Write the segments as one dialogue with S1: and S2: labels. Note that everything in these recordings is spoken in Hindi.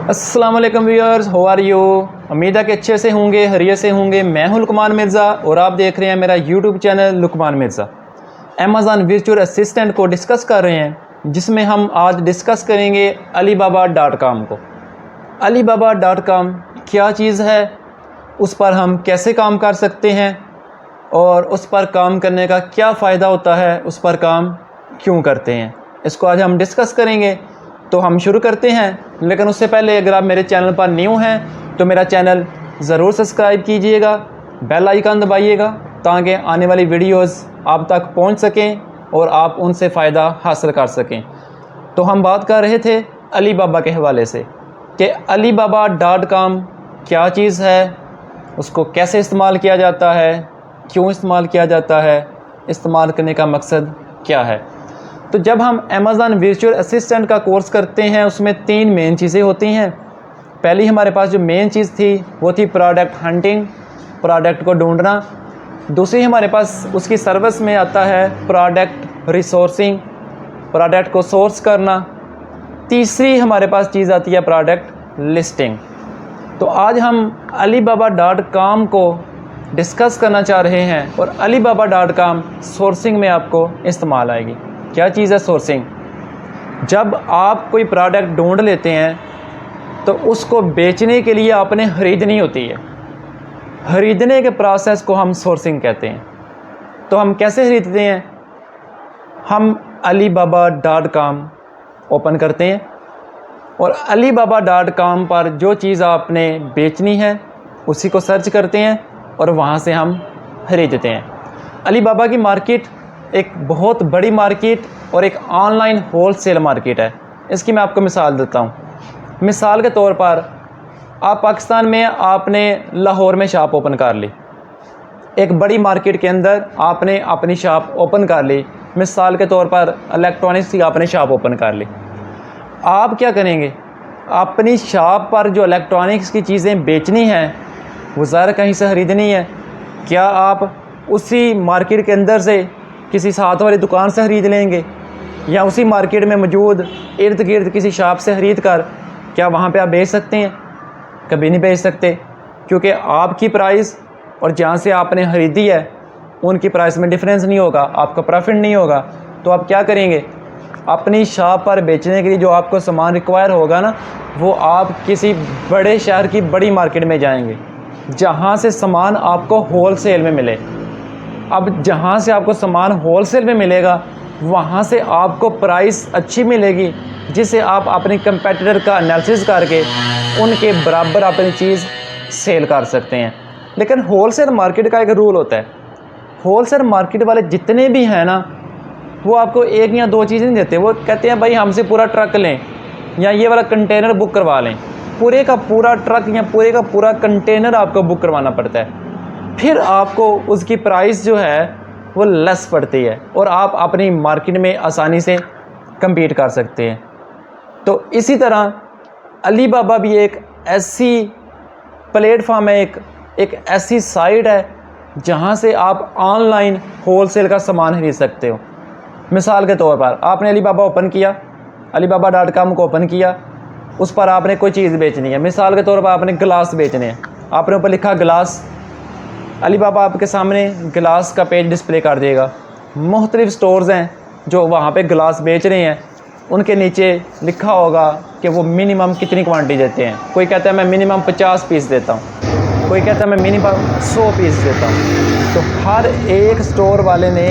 S1: अस्सलाम वालेकुम व्यूअर्स, हाउ आर यू। उम्मीद है कि अच्छे से होंगे, हरियत से होंगे। मैं हूं लुकमान मिर्ज़ा और आप देख रहे हैं मेरा YouTube channel Luqman Mirza. Amazon virtual assistant को डिस्कस कर रहे हैं, जिसमें हम आज डिस्कस करेंगे alibaba.com को। alibaba.com क्या चीज़ है, उस पर हम कैसे काम कर सकते हैं और उस पर काम करने का क्या फ़ायदा होता है, उस पर काम क्यों करते हैं, इसको आज हम डिस्कस करेंगे। तो हम शुरू करते हैं। लेकिन उससे पहले अगर आप मेरे चैनल पर न्यू हैं तो मेरा चैनल ज़रूर सब्सक्राइब कीजिएगा, बेल आइकन दबाइएगा ताकि आने वाली वीडियोस आप तक पहुंच सकें और आप उनसे फ़ायदा हासिल कर सकें। तो हम बात कर रहे थे अलीबाबा के हवाले से कि alibaba.com क्या चीज़ है, उसको कैसे इस्तेमाल किया जाता है, क्यों इस्तेमाल किया जाता है, इस्तेमाल करने का मकसद क्या है। तो जब हम अमेज़न वर्चुअल असिस्टेंट का कोर्स करते हैं उसमें 3 मेन चीज़ें होती हैं। पहली हमारे पास जो मेन चीज़ थी वो थी प्रोडक्ट हंटिंग, प्रोडक्ट को ढूंढना। दूसरी हमारे पास उसकी सर्विस में आता है प्रोडक्ट रिसोर्सिंग, प्रोडक्ट को सोर्स करना। तीसरी हमारे पास चीज़ आती है प्रोडक्ट लिस्टिंग। तो आज हम alibaba.com को डिस्कस करना चाह रहे हैं और alibaba.com सोर्सिंग में आपको इस्तेमाल आएगी। क्या चीज़ है सोर्सिंग? जब आप कोई प्रोडक्ट ढूंढ लेते हैं तो उसको बेचने के लिए आपने ख़रीदनी होती है। ख़रीदने के प्रोसेस को हम सोर्सिंग कहते हैं। तो हम कैसे ख़रीदते हैं? हम alibaba.com ओपन करते हैं और alibaba.com पर जो चीज़ आपने बेचनी है उसी को सर्च करते हैं और वहाँ से हम ख़रीदते हैं। अलीबाबा की मार्केट एक बहुत बड़ी मार्केट और एक ऑनलाइन होलसेल मार्केट है। इसकी मैं आपको मिसाल देता हूँ। मिसाल के तौर पर आप पाकिस्तान में आपने लाहौर में शॉप ओपन कर ली, एक बड़ी मार्केट के अंदर आपने अपनी शॉप ओपन कर ली। मिसाल के तौर पर इलेक्ट्रॉनिक्स की आपने शॉप ओपन कर ली। आप क्या करेंगे? अपनी शॉप पर जो इलेक्ट्रॉनिक्स की चीज़ें बेचनी हैं वो ज़रा कहीं से ख़रीदनी है। क्या आप उसी मार्केट के अंदर से किसी साथ वाली दुकान से ख़रीद लेंगे या उसी मार्केट में मौजूद इर्द गिर्द किसी शॉप से ख़रीद कर क्या वहाँ पे आप बेच सकते हैं? कभी नहीं बेच सकते, क्योंकि आपकी प्राइस और जहाँ से आपने ख़रीदी है उनकी प्राइस में डिफरेंस नहीं होगा, आपका प्रॉफिट नहीं होगा। तो आप क्या करेंगे? अपनी शॉप पर बेचने के लिए जो आपको सामान रिक्वायर होगा ना, वो आप किसी बड़े शहर की बड़ी मार्केट में जाएंगे जहाँ से सामान आपको होलसेल में मिले। अब जहाँ से आपको सामान होलसेल में मिलेगा वहाँ से आपको प्राइस अच्छी मिलेगी, जिसे आप अपने कंपेटिटर का एनालिसिस करके उनके बराबर अपनी चीज़ सेल कर सकते हैं। लेकिन होलसेल मार्केट का एक रूल होता है। होलसेल मार्केट वाले जितने भी हैं ना, वो आपको एक या दो चीज़ें नहीं देते। वो कहते हैं भाई हमसे पूरा ट्रक लें या ये वाला कंटेनर बुक करवा लें। पूरे का पूरा ट्रक या पूरे का पूरा कंटेनर आपको बुक करवाना पड़ता है, फिर आपको उसकी प्राइस जो है वो लेस पड़ती है और आप अपनी मार्केट में आसानी से compete कर सकते हैं। तो इसी तरह अलीबाबा भी एक ऐसी प्लेटफॉर्म है, एक ऐसी साइट है जहां से आप ऑनलाइन होलसेल का सामान खरीद सकते हो। मिसाल के तौर पर आपने अलीबाबा ओपन किया, alibaba.com को ओपन किया, उस पर आपने कोई चीज़ बेचनी है। मिसाल के तौर पर आपने गिलास बेचने हैं, आपने ऊपर लिखा गिलास। अलीबाबा आपके सामने गिलास का पेज डिस्प्ले कर देगा। मुख्तलिफ़ स्टोर्स हैं जो वहाँ पे गिलास बेच रहे हैं, उनके नीचे लिखा होगा कि वो मिनिमम कितनी क्वांटिटी देते हैं। कोई कहता है मैं मिनिमम 50 पीस देता हूँ, कोई कहता है मैं मिनिमम 100 पीस देता हूँ। तो हर एक स्टोर वाले ने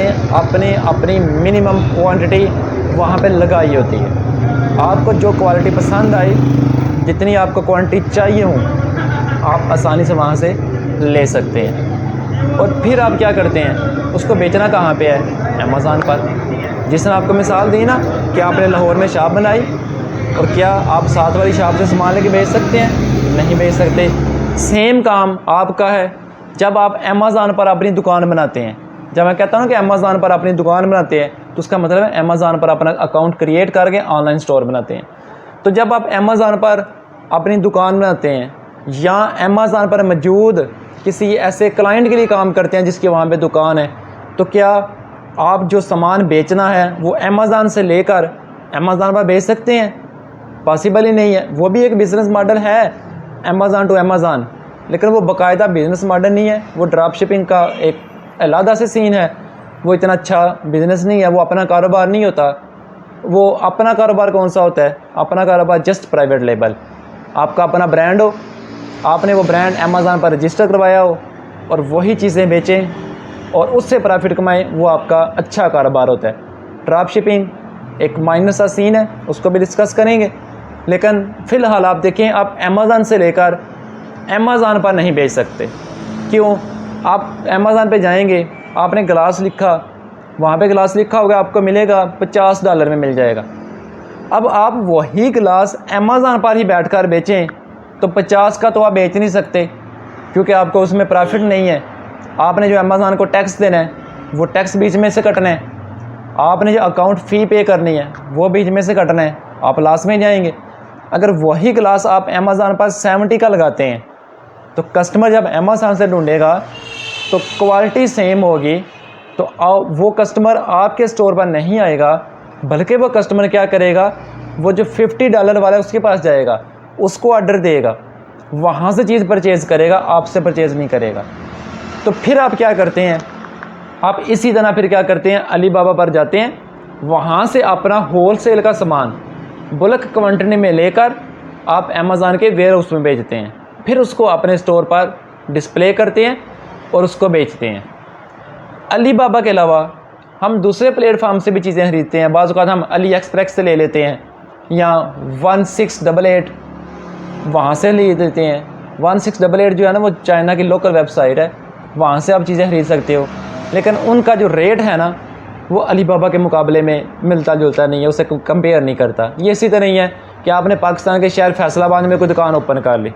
S1: अपनी मिनिमम क्वांटिटी वहाँ पे लगाई होती है। आपको जो क्वालिटी पसंद आई, जितनी आपको क्वांटिटी चाहिए हो, आप आसानी से वहाँ से ले सकते हैं। और फिर आप क्या करते हैं? उसको बेचना कहाँ पे है? अमेज़न पर। जिसने आपको मिसाल दी ना कि आपने लाहौर में शॉप बनाई, और क्या आप साथ वाली शॉप से सामान लेके बेच सकते हैं? नहीं बेच सकते। सेम काम आपका है जब आप अमेज़न पर अपनी दुकान बनाते हैं। जब मैं कहता हूँ कि अमेज़न पर अपनी दुकान बनाते हैं तो उसका मतलब है अमेज़न पर अपना अकाउंट क्रिएट करके ऑनलाइन स्टोर बनाते हैं। तो जब आप अमेज़न पर अपनी दुकान बनाते हैं या अमेज़न पर मौजूद किसी ऐसे क्लाइंट के लिए काम करते हैं जिसकी वहाँ पे दुकान है, तो क्या आप जो सामान बेचना है वो अमेज़न से लेकर अमेज़न पर बेच सकते हैं? पॉसिबल ही नहीं है। वो भी एक बिज़नेस मॉडल है अमेज़न टू अमेज़न, लेकिन वो बाकायदा बिज़नेस मॉडल नहीं है। वो ड्रॉप शिपिंग का एक अलग से सीन है। वो इतना अच्छा बिज़नेस नहीं है, वो अपना कारोबार नहीं होता। वो अपना कारोबार कौन सा होता है? अपना कारोबार जस्ट प्राइवेट लेबल। आपका अपना ब्रांड हो, आपने वो ब्रांड अमेज़न पर रजिस्टर करवाया हो और वही चीज़ें बेचें और उससे प्रॉफिट कमाएं, वो आपका अच्छा कारोबार होता है। ड्रॉप शिपिंग एक माइनर सा सीन है, उसको भी डिस्कस करेंगे। लेकिन फ़िलहाल आप देखें, आप अमेज़न से लेकर अमेज़न पर नहीं बेच सकते। क्यों? आप अमेज़न पे जाएंगे, आपने ग्लास लिखा, वहाँ पे ग्लास लिखा होगा, आपको मिलेगा $50 में मिल जाएगा। अब आप वही ग्लास अमेज़न पर ही बैठकर बेचें तो 50 का तो आप बेच नहीं सकते, क्योंकि आपको उसमें प्रॉफिट नहीं है। आपने जो अमेज़न को टैक्स देना है वो टैक्स बीच में से कटना है, आपने जो अकाउंट फ़ी पे करनी है वो बीच में से कटना है, आप लॉस में जाएंगे। अगर वही ग्लास आप अमेज़न पर 70 का लगाते हैं तो कस्टमर जब अमेज़न से ढूंढेगा तो क्वालिटी सेम होगी, तो वो कस्टमर आपके स्टोर पर नहीं आएगा, बल्कि वो कस्टमर क्या करेगा, वो जो $50 वाला है उसके पास जाएगा, उसको ऑर्डर देगा, वहाँ से चीज़ परचेज़ करेगा, आपसे परचेज़ नहीं करेगा। तो फिर आप क्या करते हैं? आप इसी तरह फिर क्या करते हैं, अलीबाबा पर जाते हैं, वहाँ से अपना होलसेल का सामान बल्क क्वांटिटी में लेकर आप अमेज़न के वेयर हाउस में बेचते हैं, फिर उसको अपने स्टोर पर डिस्प्ले करते हैं और उसको बेचते हैं। अलीबाबा के अलावा हम दूसरे प्लेटफार्म से भी चीज़ें खरीदते हैं। बाज़ औक़ात हम अली एक्सप्रेस से ले लेते हैं या 1688 वहाँ से ले लेते हैं। 1688 जो है ना, वो चाइना की लोकल वेबसाइट है, वहाँ से आप चीज़ें खरीद सकते हो। लेकिन उनका जो रेट है ना, वो अलीबाबा के मुकाबले में मिलता जुलता नहीं है, उसे कंपेयर नहीं करता। ये इसी तरह नहीं है कि आपने पाकिस्तान के शहर फैसलाबाद में कोई दुकान ओपन कर ली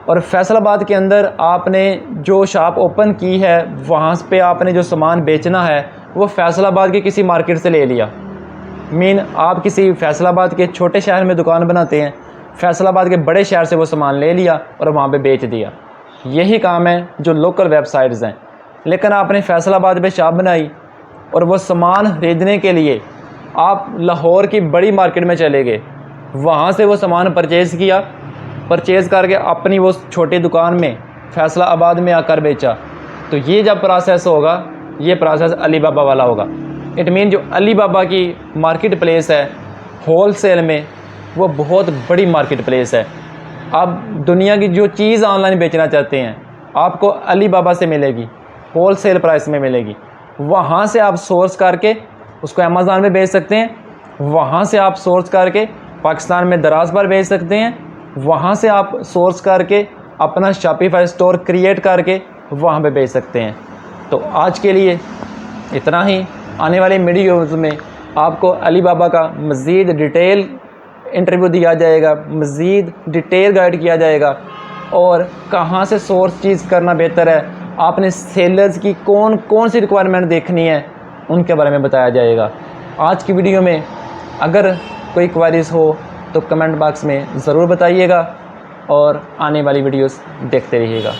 S1: और फैसलाबाद के अंदर आपने जो शॉप ओपन की है, वहाँ पे आपने जो सामान बेचना है वो फैसलाबाद के किसी मार्केट से ले लिया। आप किसी फैसलाबाद के छोटे शहर में दुकान बनाते हैं, फैसलाबाद के बड़े शहर से वो सामान ले लिया और वहाँ पे बेच दिया। यही काम है जो लोकल वेबसाइट्स हैं। लेकिन आपने फैसलाबाद पे शॉप बनाई और वो सामान खरीदने के लिए आप लाहौर की बड़ी मार्केट में चले गए, वहाँ से वो सामान परचेज़ किया, परचेज़ करके अपनी वो छोटी दुकान में फैसलाबाद में आकर बेचा। तो ये जब प्रोसेस होगा, ये प्रोसेस अलीबाबा वाला होगा। इट मीन जो अलीबाबा की मार्केट प्लेस है होलसेल में, वो बहुत बड़ी मार्केट प्लेस है। आप दुनिया की जो चीज़ ऑनलाइन बेचना चाहते हैं आपको अलीबाबा से मिलेगी, होलसेल प्राइस में मिलेगी। वहाँ से आप सोर्स करके उसको अमेज़न में बेच सकते हैं, वहाँ से आप सोर्स करके पाकिस्तान में दराज पर बेच सकते हैं, वहाँ से आप सोर्स करके अपना शॉपिफाई स्टोर क्रिएट करके वहाँ पे बेच सकते हैं। तो आज के लिए इतना ही। आने वाले वीडियोज़ में आपको अलीबाबा का मज़ीद डिटेल इंटरव्यू दिया जाएगा, मज़ीद डिटेल गाइड किया जाएगा और कहाँ से सोर्स चीज़ करना बेहतर है, आपने सेलर्स की कौन कौन सी रिक्वायरमेंट देखनी है, उनके बारे में बताया जाएगा। आज की वीडियो में अगर कोई क्वेरीज़ हो तो कमेंट बॉक्स में ज़रूर बताइएगा और आने वाली वीडियोस देखते रहिएगा।